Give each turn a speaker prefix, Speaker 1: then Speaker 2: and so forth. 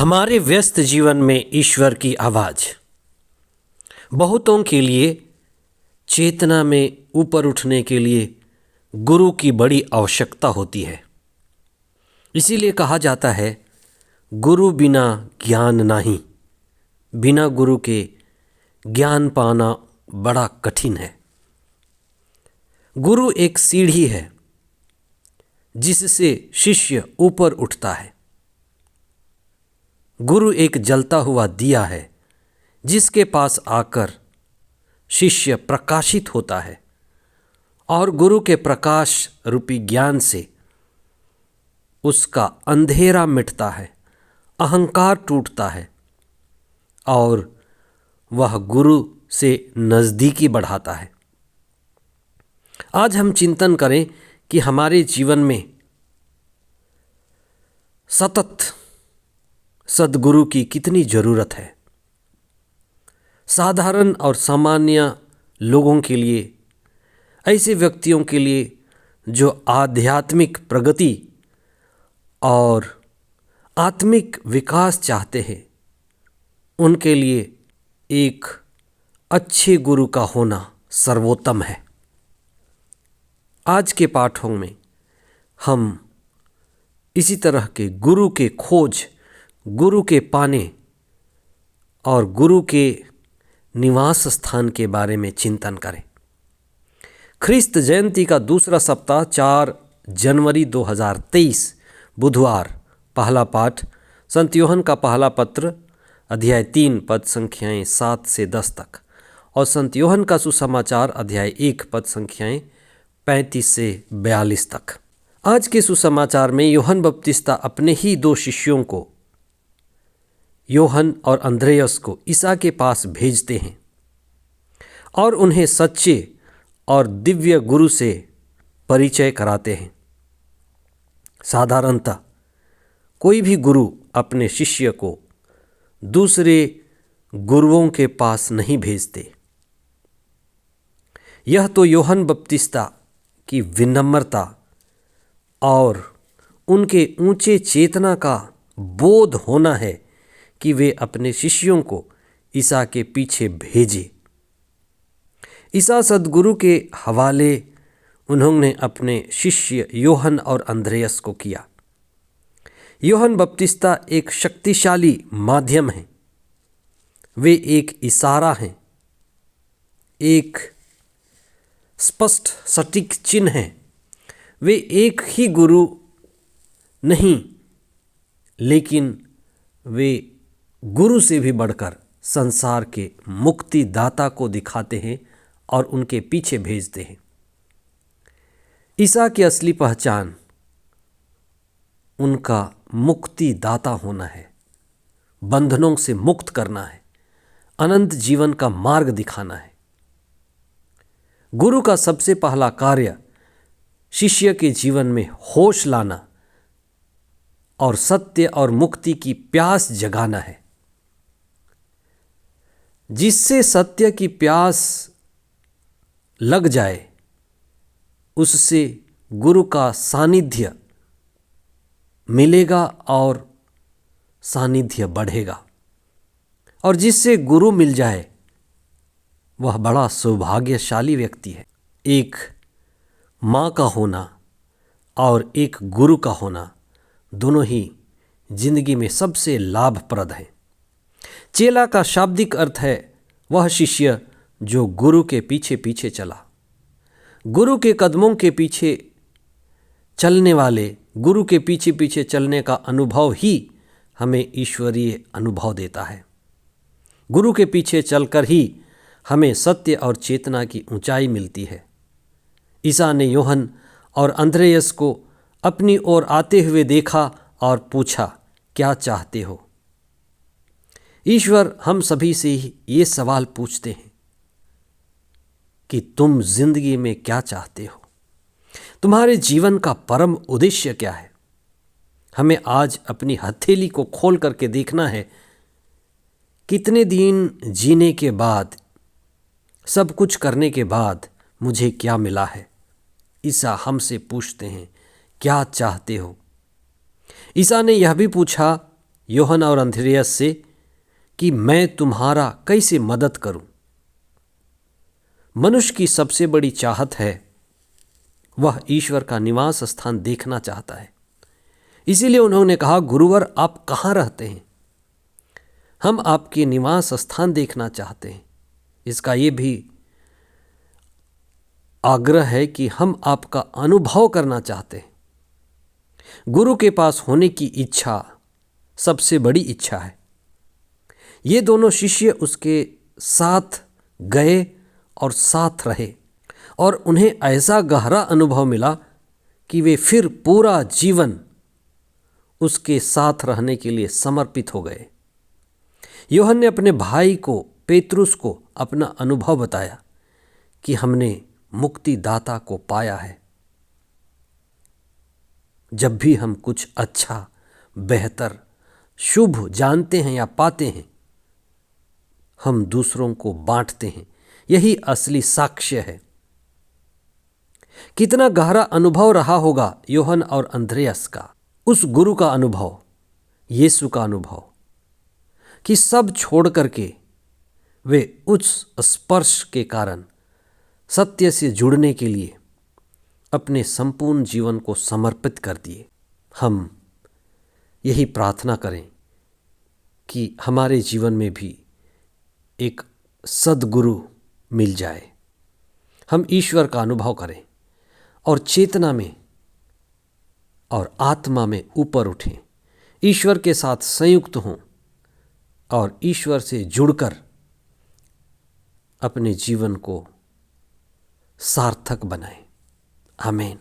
Speaker 1: हमारे व्यस्त जीवन में ईश्वर की आवाज़ बहुतों के लिए चेतना में ऊपर उठने के लिए गुरु की बड़ी आवश्यकता होती है। इसीलिए कहा जाता है, गुरु बिना ज्ञान नहीं। बिना गुरु के ज्ञान पाना बड़ा कठिन है। गुरु एक सीढ़ी है जिससे शिष्य ऊपर उठता है। गुरु एक जलता हुआ दिया है जिसके पास आकर शिष्य प्रकाशित होता है और गुरु के प्रकाश रूपी ज्ञान से उसका अंधेरा मिटता है, अहंकार टूटता है और वह गुरु से नज़दीकी बढ़ाता है। आज हम चिंतन करें कि हमारे जीवन में सतत सद्गुरु की कितनी ज़रूरत है। साधारण और सामान्य लोगों के लिए, ऐसे व्यक्तियों के लिए जो आध्यात्मिक प्रगति और आत्मिक विकास चाहते हैं, उनके लिए एक अच्छे गुरु का होना सर्वोत्तम है। आज के पाठों में हम इसी तरह के गुरु के खोज, गुरु के पाने और गुरु के निवास स्थान के बारे में चिंतन करें। ख्रिस्त जयंती का दूसरा सप्ताह 4 जनवरी 2023 बुधवार। पहला पाठ संत यूहन्ना का पहला पत्र अध्याय 3 पद संख्याएं 7 से 10 तक और संत यूहन्ना का सुसमाचार अध्याय 1 पद संख्याएं 35 से 42 तक। आज के सुसमाचार में यूहन्ना बपतिस्ता अपने ही 2 शिष्यों को, यूहन्ना और अंद्रयास को ईसा के पास भेजते हैं और उन्हें सच्चे और दिव्य गुरु से परिचय कराते हैं। साधारणतः कोई भी गुरु अपने शिष्य को दूसरे गुरुओं के पास नहीं भेजते। यह तो यूहन्ना बपतिस्ता की विनम्रता और उनके ऊंचे चेतना का बोध होना है कि वे अपने शिष्यों को ईसा के पीछे भेजे। ईसा सद्गुरु के हवाले उन्होंने अपने शिष्य यूहन्ना और अंद्रयास को किया। यूहन्ना बपतिस्ता एक शक्तिशाली माध्यम है। वे एक इशारा हैं, एक स्पष्ट सटीक चिन्ह है। वे एक ही गुरु नहीं, लेकिन वे गुरु से भी बढ़कर संसार के मुक्तिदाता को दिखाते हैं और उनके पीछे भेजते हैं। ईसा की असली पहचान उनका मुक्तिदाता होना है, बंधनों से मुक्त करना है, अनंत जीवन का मार्ग दिखाना है। गुरु का सबसे पहला कार्य शिष्य के जीवन में होश लाना और सत्य और मुक्ति की प्यास जगाना है। जिससे सत्य की प्यास लग जाए, उससे गुरु का सानिध्य मिलेगा और सानिध्य बढ़ेगा। और जिससे गुरु मिल जाए, वह बड़ा सौभाग्यशाली व्यक्ति है। एक माँ का होना और एक गुरु का होना दोनों ही जिंदगी में सबसे लाभप्रद है। चेला का शाब्दिक अर्थ है वह शिष्य जो गुरु के पीछे पीछे चला। गुरु के कदमों के पीछे चलने वाले, गुरु के पीछे पीछे चलने का अनुभव ही हमें ईश्वरीय अनुभव देता है। गुरु के पीछे चलकर ही हमें सत्य और चेतना की ऊंचाई मिलती है। ईसा ने यूहन्ना और अंद्रयास को अपनी ओर आते हुए देखा और पूछा, क्या चाहते हो? ईश्वर हम सभी से ये सवाल पूछते हैं कि तुम जिंदगी में क्या चाहते हो? तुम्हारे जीवन का परम उद्देश्य क्या है? हमें आज अपनी हथेली को खोल करके देखना है। कितने दिन जीने के बाद, सब कुछ करने के बाद मुझे क्या मिला है? ईसा हमसे पूछते हैं, क्या चाहते हो? ईसा ने यह भी पूछा, यूहन्ना और अंद्रियास से कि मैं तुम्हारा कैसे मदद करूं। मनुष्य की सबसे बड़ी चाहत है वह ईश्वर का निवास स्थान देखना चाहता है। इसीलिए उन्होंने कहा, गुरुवर आप कहाँ रहते हैं? हम आपके निवास स्थान देखना चाहते हैं। इसका ये भी आग्रह है कि हम आपका अनुभव करना चाहते हैं। गुरु के पास होने की इच्छा सबसे बड़ी इच्छा है। ये दोनों शिष्य उसके साथ गए और साथ रहे और उन्हें ऐसा गहरा अनुभव मिला कि वे फिर पूरा जीवन उसके साथ रहने के लिए समर्पित हो गए। यूहन्ना ने अपने भाई को पेतरुस को अपना अनुभव बताया कि हमने मुक्तिदाता को पाया है। जब भी हम कुछ अच्छा, बेहतर, शुभ जानते हैं या पाते हैं, हम दूसरों को बांटते हैं। यही असली साक्ष्य है। कितना गहरा अनुभव रहा होगा यूहन्ना और अंद्रियास का, उस गुरु का अनुभव, यीशु का अनुभव, कि सब छोड़ करके वे उस स्पर्श के कारण सत्य से जुड़ने के लिए अपने संपूर्ण जीवन को समर्पित कर दिए। हम यही प्रार्थना करें कि हमारे जीवन में भी एक सद्गुरु मिल जाए, हम ईश्वर का अनुभव करें और चेतना में और आत्मा में ऊपर उठें, ईश्वर के साथ संयुक्त हों और ईश्वर से जुड़कर अपने जीवन को सार्थक बनाएं। आमीन।